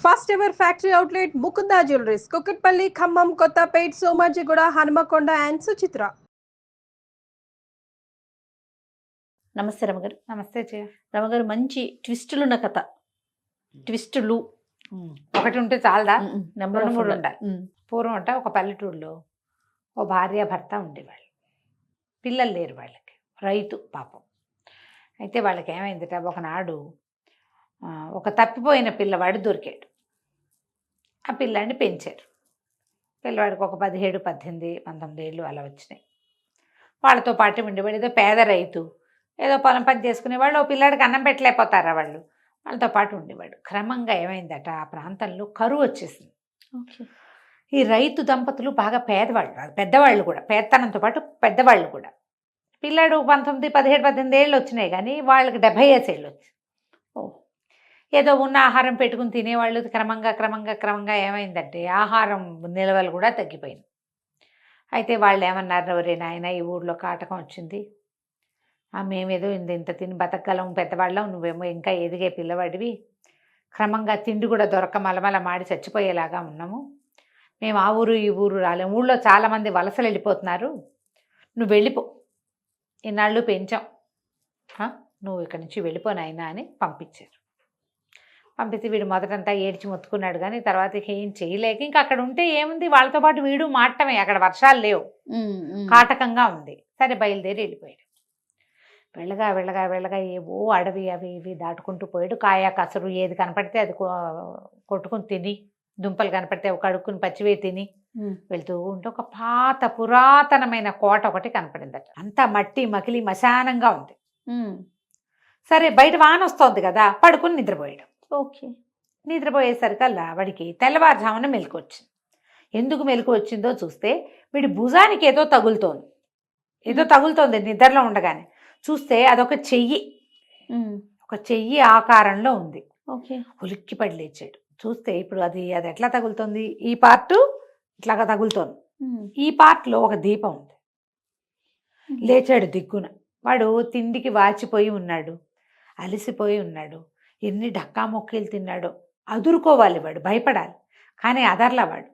First ever factory outlet Mukunda jewelleries Kukatpally, Khammam, Kothapet, Somajiguda, Hanumakonda and Suchitra. నమస్తే రమగారు. నమస్తే చే రమగారు, మంచి ట్విస్టులున్న కథ. ట్విస్టులు ఒకటి ఉంటే చాలదా? నెంబర్ రెండు మూడు ఉండాలి. పూర్వం అంట ఒక పల్లెటూరులో ఓ భార్య భర్త ఉండేవాళ్ళు. పిల్లలు లేరు వాళ్ళకి, రైతు పాపం. అయితే వాళ్ళకి ఏమైందిట, ఒకనాడు ఒక తప్పిపోయిన పిల్లవాడు దొరికాడు. ఆ పిల్లాడిని పెంచారు. పిల్లవాడికి ఒక 17, 18, 19 ఏళ్ళు అలా వచ్చినాయి. వాళ్ళతో పాటు ఉండేవాడు. ఏదో పేద రైతు, ఏదో పొలం పని చేసుకునేవాళ్ళు. ఓ పిల్లాడికి అన్నం పెట్టలేకపోతారా వాళ్ళు, వాళ్ళతో పాటు ఉండేవాడు. క్రమంగా ఏమైందట, ఆ ప్రాంతంలో కరువు వచ్చేసింది. ఈ రైతు దంపతులు బాగా పేదవాళ్ళు, పెద్దవాళ్ళు కూడా, పేదతనంతో పాటు పెద్దవాళ్ళు కూడా. పిల్లాడు 19, 17, 18 ఏళ్ళు వచ్చినాయి, కానీ వాళ్ళకి 75 ఏళ్ళు వచ్చి ఏదో ఉన్న ఆహారం పెట్టుకుని తినేవాళ్ళు. క్రమంగా ఏమైందంటే ఆహారం నిల్వలు కూడా తగ్గిపోయింది. అయితే వాళ్ళు ఏమన్నారు, రే నాయన, ఈ ఊళ్ళో కాటకం వచ్చింది, మేమేదో ఇంత తిని బతకగలం, పెద్దవాళ్ళం, నువ్వేమో ఇంకా ఎదిగే పిల్లవాడివి, క్రమంగా తిండి కూడా దొరక మలమల మాడి చచ్చిపోయేలాగా ఉన్నాము, మేము ఆ ఊరు ఈ ఊరు రాలేము, ఊళ్ళో చాలామంది వలసలు వెళ్ళిపోతున్నారు, నువ్వు వెళ్ళిపో, ఇన్నాళ్ళు పెంచాం, నువ్వు ఇక్కడి నుంచి వెళ్ళిపోనాయినా అని పంపించారు. పంపిస్తే వీడు మొదటంతా ఏడ్చి మొత్తుకున్నాడు, కానీ తర్వాత ఏం చేయలేక ఇంకా అక్కడ ఉంటే ఏముంది, వాళ్ళతో పాటు వీడు మాటమే, అక్కడ వర్షాలు లేవు, కాటకంగా ఉంది. సరే బయలుదేరి వెళ్ళిపోయాడు. వెళ్ళగా ఏవో అడవి అవి ఇవి దాటుకుంటూ పోయాడు. కాయ కసరు ఏది కనపడితే అది కొట్టుకుని తిని, దుంపలు కనపడితే ఒక కడుక్కుని పచ్చివే తిని వెళ్తూ ఉంటే ఒక పురాతనమైన కోట ఒకటి కనపడిందట. అంతా మట్టి మకిలి మశానంగా ఉంది. సరే బయట వాన వస్తోంది కదా, పడుకుని నిద్రపోయాడు. నిద్రపోయేసరికల్లా వాడికి తెల్లవారుజామున మెలకు వచ్చింది. ఎందుకు మెలకు వచ్చిందో చూస్తే వీడి భుజానికి ఏదో తగులుతోంది నిద్రలో ఉండగానే. చూస్తే అదొక చెయ్యి, ఒక చెయ్యి ఆకారంలో ఉంది. ఉలిక్కి పడి లేచాడు. చూస్తే ఇప్పుడు అది ఎట్లా తగులుతుంది, ఈ పార్ట్ ఇట్లాగా తగులుతోంది, ఈ పార్ట్లో ఒక దీపం ఉంది. లేచాడు దిగ్గున. వాడు తిండికి వాచిపోయి ఉన్నాడు, అలసిపోయి ఉన్నాడు, ఎన్ని డక్కా మొక్కలు తిన్నాడో. అదురుకోవాలి వాడు, భయపడాలి, కానీ అదర్లా వాడు.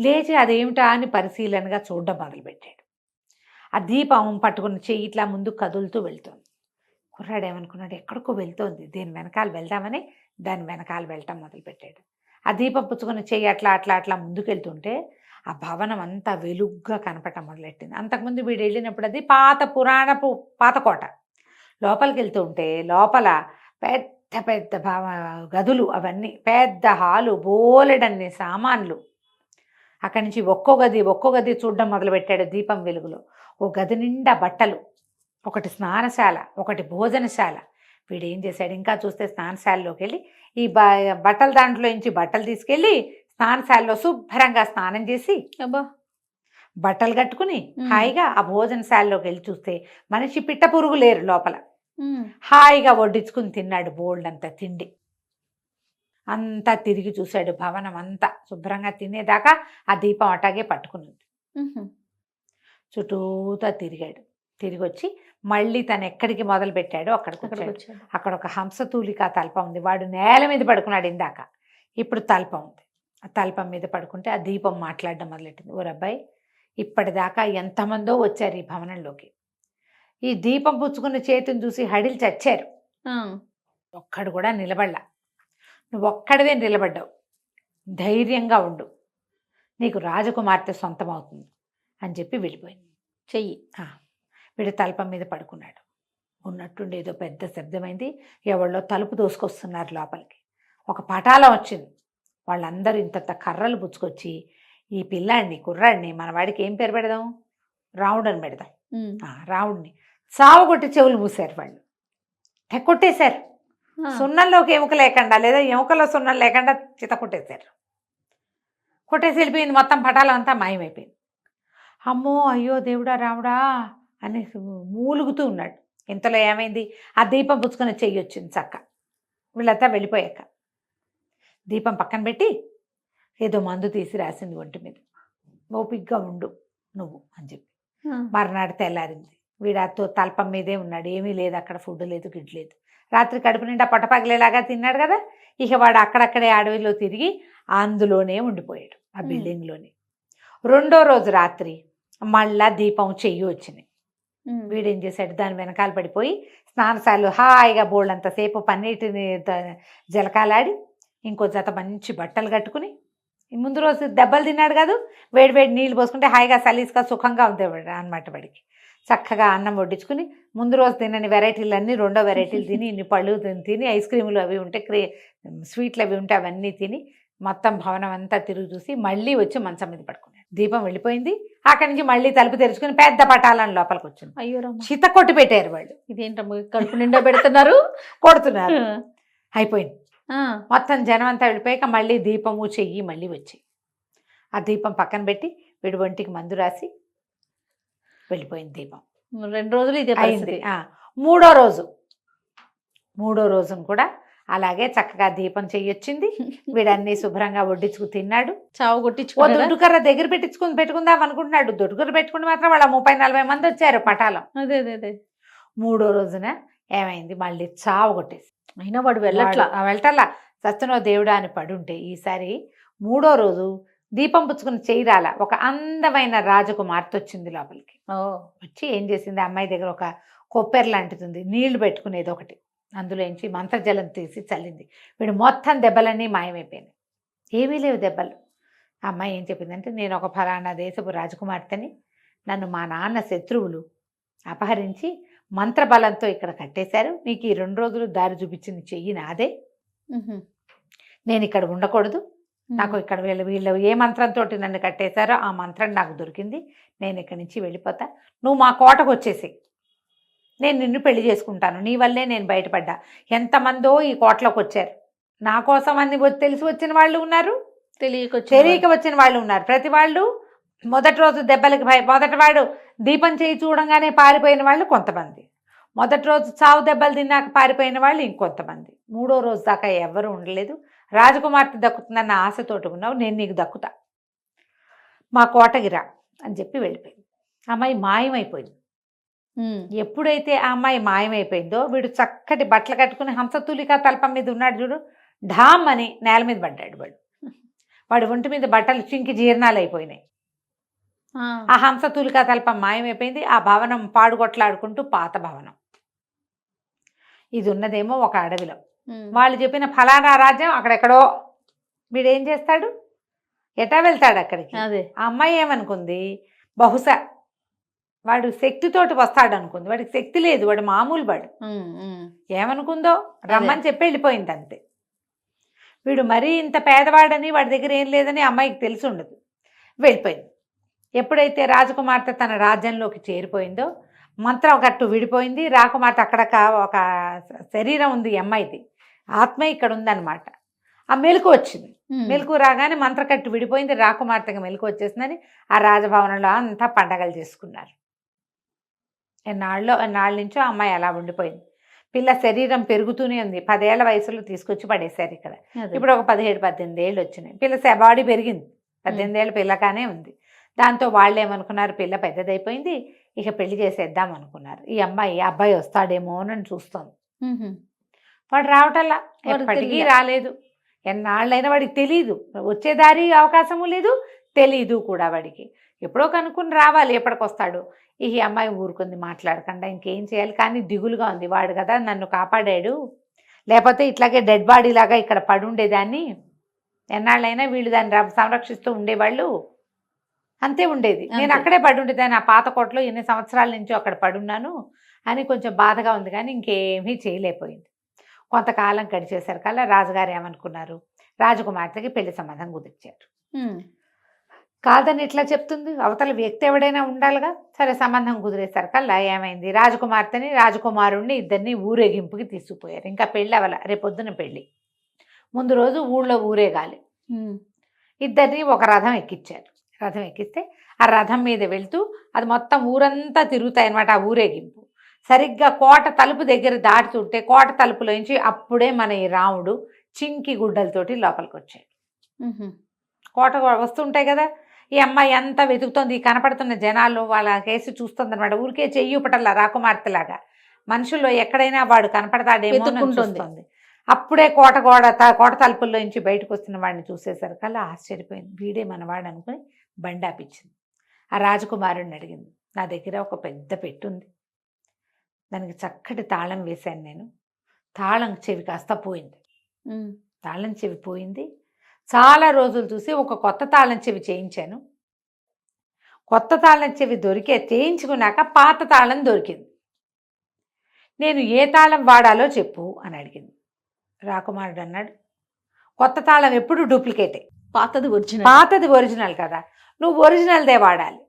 లేచి అదేమిటా అని పరిశీలనగా చూడడం మొదలుపెట్టాడు. ఆ దీపం పట్టుకున్న చెయ్యి ఇట్లా ముందు కదులుతూ వెళ్తోంది. కుర్రాడు ఏమనుకున్నాడు, ఎక్కడికో వెళ్తోంది, దీని వెనకాల వెళ్దామని దాని వెనకాల వెళ్ళటం మొదలుపెట్టాడు. ఆ దీపం పుచ్చుకున్న చెయ్యి అట్లా ముందుకు వెళ్తుంటే ఆ భవనం అంతా వెలుగ్గా కనపడటం మొదలెట్టింది. అంతకుముందు వీడు వెళ్ళినప్పుడు అది పాత కోట. లోపలికి వెళ్తూ ఉంటే లోపల పెద్ద గదులు, అవన్నీ పెద్ద హాలు, బోలెడన్ని సామాన్లు. అక్కడి నుంచి ఒక్కో గది చూడడం మొదలుపెట్టాడు దీపం వెలుగులో. ఓ గది నిండా బట్టలు, ఒకటి స్నానశాల, ఒకటి భోజనశాల. వీడు ఏం చేశాడు, ఇంకా చూస్తే స్నానశాలలోకి వెళ్ళి ఈ బట్టల దాంట్లో నుంచి బట్టలు తీసుకెళ్ళి స్నానశాలలో శుభ్రంగా స్నానం చేసి బట్టలు కట్టుకుని హాయిగా ఆ భోజనశాలలోకి వెళ్ళి చూస్తే మనిషి పిట్ట పురుగు లేరు లోపల. హాయిగా వడ్డించుకుని తిన్నాడు బోల్డంతా తిండి. అంతా తిరిగి చూశాడు, భవనం అంతా శుభ్రంగా తినేదాకా ఆ దీపం అటాగే పట్టుకున్నది. చుట్టూతా తిరిగాడు. తిరిగి వచ్చి మళ్ళీ తను ఎక్కడికి మొదలు పెట్టాడో అక్కడికి వచ్చాడు. అక్కడ ఒక హంసతూలిక తల్పం ఉంది. వాడు నేల మీద పడుకున్నాడు ఇందాక, ఇప్పుడు తల్పం ఉంది. ఆ తల్పం మీద పడుకుంటే ఆ దీపం మాట్లాడడం మొదలెట్టింది. ఓ అబ్బాయి, ఇప్పటిదాకా ఎంతమందో వచ్చారు ఈ భవనంలోకి, ఈ దీపం పుచ్చుకున్న చేతిని చూసి హడిలు చచ్చారు, ఒక్కడు కూడా నిలబడలా, నువ్వు ఒక్కడివే నిలబడ్డావు, ధైర్యంగా ఉండు, నీకు రాజకుమార్తె సొంతం అవుతుంది అని చెప్పి వెళ్ళిపోయింది. చెయ్యి వీడు తల్పం మీద పడుకున్నాడు. ఉన్నట్టుండి ఏదో పెద్ద శబ్దమైంది, ఎవళ్ళో తలుపు దోసుకొస్తున్నారు లోపలికి. ఒక పటాలం వచ్చింది. వాళ్ళందరూ ఇంత కర్రలు పుచ్చుకొచ్చి ఈ కుర్రాడిని మన వాడికి ఏం పేరు పెడదాం, రావుడు అని పెడదాం, రావుడిని సావుగొట్టి చెవులు పూసారు. వాళ్ళు కొట్టేశారు, సున్నంలోకి ఎముక లేకుండా, లేదా ఎముకలో సున్నం లేకుండా చిత కొట్టేశారు. కొట్టేసి వెళ్ళిపోయింది. మొత్తం పటాలం అంతా మాయమైపోయింది. అమ్మో అయ్యో దేవుడా రావుడా అని మూలుగుతూ ఉన్నాడు. ఇంతలో ఏమైంది, ఆ దీపం పుచ్చుకొని చెయ్యి వచ్చింది చక్క. వీళ్ళంతా వెళ్ళిపోయాక దీపం పక్కన పెట్టి ఏదో మందు తీసి రాసింది ఒంటి మీద, ఓపిగ్గా ఉండు నువ్వు అని చెప్పి. మర్నాడు తెల్లారింది. వీడాతో తల్పం మీదే ఉన్నాడు, ఏమీ లేదు అక్కడ, ఫుడ్ లేదు, గిడ్డు లేదు. రాత్రి కడుపు నిండా పొట్టపగలేలాగా తిన్నాడు కదా, ఇక వాడు అక్కడక్కడే అడవిలో తిరిగి అందులోనే ఉండిపోయాడు, ఆ బిల్డింగ్లోనే. రెండో రోజు రాత్రి మళ్ళా దీపం చెయ్యి వచ్చినాయి. వీడేం చేశాడు, దాని వెనకాల పడిపోయి స్నానశాలలో హాయిగా బోళ్ళంతసేపు పన్నీటిని జలకాలాడి ఇంకో జత మంచి బట్టలు కట్టుకుని, ముందు రోజు దెబ్బలు తిన్నాడు కాదు, వేడి వేడి నీళ్ళు పోసుకుంటే హాయిగా సలీస్గా సుఖంగా ఉంది అనమాట వాడికి. చక్కగా అన్నం వడ్డించుకుని ముందు రోజు తినని వెరైటీలు అన్నీ రెండో వెరైటీలు తిని, ఇన్ని పళ్ళు తిని, ఐస్ క్రీములు అవి ఉంటే స్వీట్లు అవి ఉంటే అవన్నీ తిని మొత్తం భవనం అంతా తిరిగి చూసి మళ్ళీ వచ్చి మంచం మీద పడుకున్నాడు. దీపం వెళ్ళిపోయింది. అక్కడి నుంచి మళ్ళీ తలుపు తెరుచుకుని పెద్ద పటాలను లోపలికి వచ్చింది. అయ్యో చిత కొట్టి పెట్టారు వాళ్ళు. ఇదేంటమ్మా కడుపు నిండా పెడుతున్నారు, కొడుతున్నారు. అయిపోయింది. మొత్తం జనం అంతా వెళ్ళిపోయాక మళ్ళీ దీపము చెయ్యి మళ్ళీ వచ్చాయి. ఆ దీపం పక్కన పెట్టి వీడి ఒంటికి మందు రాసి వెళ్ళిపోయింది దీపం. 2 రోజులు ఇదే అయింది. పరిస్థితి. మూడో రోజును కూడా అలాగే చక్కగా దీపం చెయ్యొచ్చింది. వీడన్నీ శుభ్రంగా వడ్డించుకు తిన్నాడు. చావు ఓ కొట్టించుకున్నాడా? దొడ్డుకర్ర దగ్గర పెట్టుకుందాం అనుకుంటున్నాడు. దొడ్డుకర్ర పెట్టుకుని మాత్రం వాళ్ళ 30-40 మంది వచ్చారు పటాలం. అదే మూడో రోజున ఏమైంది, మళ్ళీ చావు కొట్టేసి. అయినా వాడు వెళ్ళట్లా. వెళ్ళటల్లా. సత్యనో దేవుడా అని పడుంటే ఈసారి మూడో రోజు దీపం పుచ్చుకుని చెయ్యిరాల ఒక అందమైన రాజకుమార్తె వచ్చింది లోపలికి. వచ్చి ఏం చేసింది, అమ్మాయి దగ్గర ఒక కొప్పెర లాంటిది నీళ్లు పెట్టుకునేది ఒకటి, అందులోంచి మంత్రజలం తీసి చల్లింది. వీడు మొత్తం దెబ్బలన్నీ మాయమైపోయినాయి, ఏమీ లేవు దెబ్బలు. అమ్మాయి ఏం చెప్పిందంటే, నేను ఒక ఫలానా దేశపు రాజకుమార్తెని, నన్ను మా నాన్న శత్రువులు అపహరించి మంత్రబలంతో ఇక్కడ కట్టేశారు. మీకు ఈ 2 రోజులు దారి చూపించింది చెయ్యి నాదే. నేను ఇక్కడ ఉండకూడదు. నాకు ఇక్కడ వీళ్ళు ఏ మంత్రంతో నన్ను కట్టేశారో ఆ మంత్రం నాకు దొరికింది. నేను ఇక్కడి నుంచి వెళ్ళిపోతా. నువ్వు మా కోటకు వచ్చేసి నేను నిన్ను పెళ్లి చేసుకుంటాను. నీ వల్లే నేను బయటపడ్డా. ఎంతమందో ఈ కోటలోకి వచ్చారు నా కోసం అని తెలిసి వచ్చిన వాళ్ళు ఉన్నారు, తెలియక వచ్చిన వాళ్ళు ఉన్నారు. ప్రతి వాళ్ళు మొదటి రోజు దెబ్బలకి మొదటి వాడు దీపం చేయి చూడంగానే పారిపోయిన వాళ్ళు కొంతమంది, మొదటి రోజు చావు దెబ్బలు తిన్నాక పారిపోయిన వాళ్ళు ఇంకొంతమంది. మూడో రోజు దాకా ఎవరు ఉండలేదు. రాజకుమార్తె దక్కుతుందన్న ఆశతోటి ఉన్నావు, నేను నీకు దక్కుతా, మా కోటగిరా అని చెప్పి వెళ్ళిపోయింది. అమ్మాయి మాయమైపోయింది. ఎప్పుడైతే ఆ అమ్మాయి మాయమైపోయిందో వీడు చక్కటి బట్టలు కట్టుకుని హంసతూలిక తల్పం మీద ఉన్నాడు చూడు, ఢామ్ అని నేల మీద పడ్డాడు. వాడి ఒంటి మీద బట్టలు చింకి జీర్ణాలు అయిపోయినాయి. ఆ హంసతూలిక తల్పం మాయమైపోయింది. ఆ భవనం పాడుగొట్లాడుకుంటూ పాత భవనం. ఇది ఉన్నదేమో ఒక అడవిలో. వాళ్ళు చెప్పిన ఫలానా రాజ్యం అక్కడెక్కడో. వీడేం చేస్తాడు, ఎటా వెళ్తాడు అక్కడికి. ఆ అమ్మాయి ఏమనుకుంది, బహుశా వాడు శక్తితోటి వస్తాడు అనుకుంది. వాడికి శక్తి లేదు, వాడు మామూలు వాడు. ఏమనుకుందో రమ్మని చెప్పి వెళ్ళిపోయింది అంతే. వీడు మరీ ఇంత పేదవాడని వాడి దగ్గర ఏం లేదని అమ్మాయికి తెలిసి ఉండదు, వెళ్ళిపోయింది. ఎప్పుడైతే రాజకుమార్తె తన రాజ్యంలోకి చేరిపోయిందో మంత్రం కట్టు విడిపోయింది. రాకుమార్తె అక్కడ ఒక శరీరం ఉంది, అమ్మాయిది ఆత్మ ఇక్కడ ఉందన్నమాట. ఆ మెలకు వచ్చింది. మెలకు రాగానే మంత్రకట్టు విడిపోయింది, రాకుమార్తెగా మెలకు వచ్చేసిందని ఆ రాజభవనంలో అంతా పండగలు చేసుకున్నారు. ఎన్నాళ్ళ నుంచో అమ్మాయి అలా ఉండిపోయింది. పిల్ల శరీరం పెరుగుతూనే ఉంది. 10 ఏళ్ల వయసులో తీసుకొచ్చి పడేశారు ఇక్కడ. ఇప్పుడు ఒక 17-18 ఏళ్ళు వచ్చినాయి. పిల్ల బాడీ పెరిగింది, 18 ఏళ్ళ పిల్లగానే ఉంది. దాంతో వాళ్ళు ఏమనుకున్నారు, పిల్ల పెద్దదైపోయింది, ఇక పెళ్లి చేసేద్దాం అనుకున్నారు. ఈ అబ్బాయి వస్తాడేమో అని చూస్తోంది. వాడు రావటల్లా, ఎప్పటికీ రాలేదు. ఎన్నాళ్ళైనా వాడికి తెలీదు, వచ్చే దారి అవకాశము లేదు, తెలీదు కూడా వాడికి. ఎప్పుడో కనుక్కుని రావాలి, ఎప్పటికొస్తాడు. ఈ అమ్మాయి ఊరుకుంది మాట్లాడకుండా. ఇంకేం చేయాలి, కానీ దిగులుగా ఉంది. వాడు కదా నన్ను కాపాడాడు, లేకపోతే ఇట్లాగే డెడ్ బాడీ లాగా ఇక్కడ పడుండేదాన్ని. ఎన్నాళ్ళైనా వీళ్ళు దాన్ని సంరక్షిస్తూ ఉండేవాళ్ళు, అంతే ఉండేది. నేను అక్కడే పడుండేదాన్ని, ఆ పాత కోటలో ఎన్ని సంవత్సరాల నుంచో అక్కడ పడున్నాను అని కొంచెం బాధగా ఉంది. కానీ ఇంకేమీ చేయలేకపోయింది. కొంతకాలం గడిచేసరికల్లా రాజుగారు ఏమనుకున్నారు, రాజకుమార్తెకి పెళ్లి సంబంధం కుదిర్చారు. కాదని ఇట్లా చెప్తుంది, అవతల వ్యక్తి ఎవడైనా ఉండాలిగా. సరే సంబంధం కుదిరేసరికల్లా ఏమైంది, రాజకుమార్తెని రాజకుమారుణ్ణి ఇద్దరిని ఊరేగింపుకి తీసుకుపోయారు. ఇంకా పెళ్ళి అవ్వాల, రేపొద్దున పెళ్ళి. ముందు రోజు ఊళ్ళో ఊరేగాలి. ఇద్దరిని ఒక రథం ఎక్కించారు. రథం ఎక్కిస్తే ఆ రథం మీద వెళ్తూ అది మొత్తం ఊరంతా తిరుగుతాయి అన్నమాట. ఆ ఊరేగింపు సరిగ్గా కోట తలుపు దగ్గర దాటుతుంటే కోట తలుపులోంచి అప్పుడే మన ఈ రాముడు చింకి గుడ్డలతోటి లోపలికి వచ్చాడు. కోట వస్తుంటాయి కదా, ఈ అమ్మాయి అంతా వెతుకుతోంది. కనపడుతున్న జనాల్లో వాళ్ళ కేసు చూస్తుంది అనమాట. ఊరికే చెయ్యి పటల్లా రాకుమార్తెలాగా మనుషుల్లో ఎక్కడైనా వాడు కనపడతాడేమో చూస్తుంది. అప్పుడే కోట తలుపుల్లో నుంచి బయటకు వస్తున్న వాడిని చూసేసరికల్లా ఆశ్చర్యపోయింది. వీడే మనవాడు అనుకుని బండి ఆపించింది. ఆ రాజకుమారుడిని అడిగింది, నా దగ్గర ఒక పెద్ద పెట్టు ఉంది, దానికి చక్కటి తాళం వేశాను నేను. తాళం చెవి కాస్త పోయింది. తాళం చెవి పోయింది. చాలా రోజులు చూసి ఒక కొత్త తాళం చెవి చేయించాను. కొత్త తాళం చెవి చేయించుకున్నాక పాత తాళం దొరికింది. నేను ఏ తాళం వాడాలో చెప్పు అని అడిగింది. రాకుమారుడు అన్నాడు, కొత్త తాళం ఎప్పుడు డూప్లికేటే, పాతది ఒరిజినల్ కదా, నువ్వు ఒరిజినల్దే వాడాలి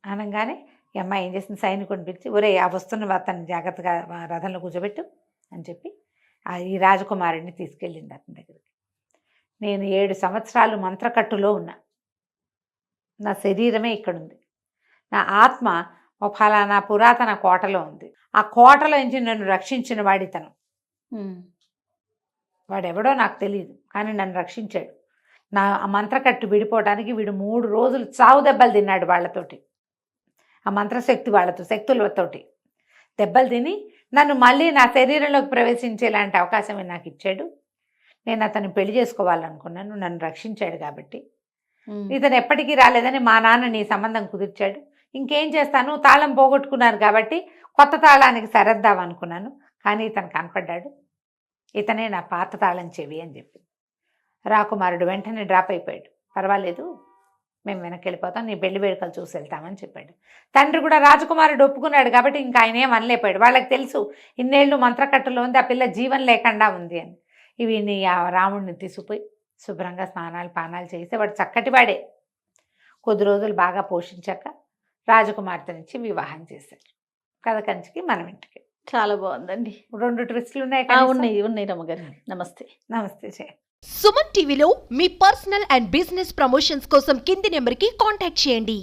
అనగానే ఈ అమ్మాయి ఏం చేసింది, సైనికుడిని పిలిచి, ఒరే ఆ వస్తున్న అతన్ని జాగ్రత్తగా రథంలో కూర్చోబెట్టు అని చెప్పి ఈ రాజకుమారుడిని తీసుకెళ్ళింది అతని దగ్గరికి. నేను 7 సంవత్సరాలు మంత్రకట్టులో ఉన్నా. నా శరీరమే ఇక్కడుంది. నా ఆత్మ ఒక ఫలానా పురాతన కోటలో ఉంది. ఆ కోటలో నుంచి నన్ను రక్షించిన వాడితను. వాడెవడో నాకు తెలియదు, కానీ నన్ను రక్షించాడు. నా మంత్రకట్టు విడిపోవడానికి వీడు 3 రోజులు చావు దెబ్బలు తిన్నాడు వాళ్ళతోటి, ఆ మంత్రశక్తి వాళ్ళతో శక్తులతోటి దెబ్బలు తిని నన్ను మళ్ళీ నా శరీరంలోకి ప్రవేశించేలాంటి అవకాశం నాకు ఇచ్చాడు. నేను అతన్ని పెళ్లి చేసుకోవాలనుకున్నాను, నన్ను రక్షించాడు కాబట్టి. ఇతను ఎప్పటికీ రాలేదని మా నాన్న నీ సంబంధం కుదిర్చాడు. ఇంకేం చేస్తాను, తాళం పోగొట్టుకున్నాను కాబట్టి కొత్త తాళానికి సరద్దాం అనుకున్నాను, కానీ ఇతను కనపడ్డాడు. ఇతనే నా పాత తాళం చెవి అని చెప్పి. రాకుమారుడు వెంటనే డ్రాప్ అయిపోయాడు. పర్వాలేదు, మేము వెనక్కి వెళ్ళిపోతాం, నీ పెళ్లి వేడుకలు చూసి వెళ్తామని చెప్పాడు. తండ్రి కూడా రాజకుమారుడు ఒప్పుకున్నాడు కాబట్టి ఇంకా ఆయన ఏం అనలేపాడు. వాళ్ళకి తెలుసు ఇన్నేళ్ళు మంత్రకట్టులో ఉంది, ఆ పిల్ల జీవం లేకుండా ఉంది అని. ఇవి రాముడిని తీసుకుపోయి శుభ్రంగా స్నానాలు పానాలు చేసి వాడు చక్కటి వాడే. కొద్ది రోజులు బాగా పోషించాక రాజకుమార్తెనిచ్చి వివాహం చేశారు. కథ కంచికి మనం ఇంటికి. చాలా బాగుందండి. 2 ట్విస్టులు ఉన్నాయి. ఉన్నాయి రమ్మగారు. నమస్తే. నమస్తే జయ. సుమన్ టీవీలో మీ పర్సనల్ అండ్ బిజినెస్ ప్రమోషన్స్ కోసం కింది నెంబర్కి కాంటాక్ట్ చేయండి.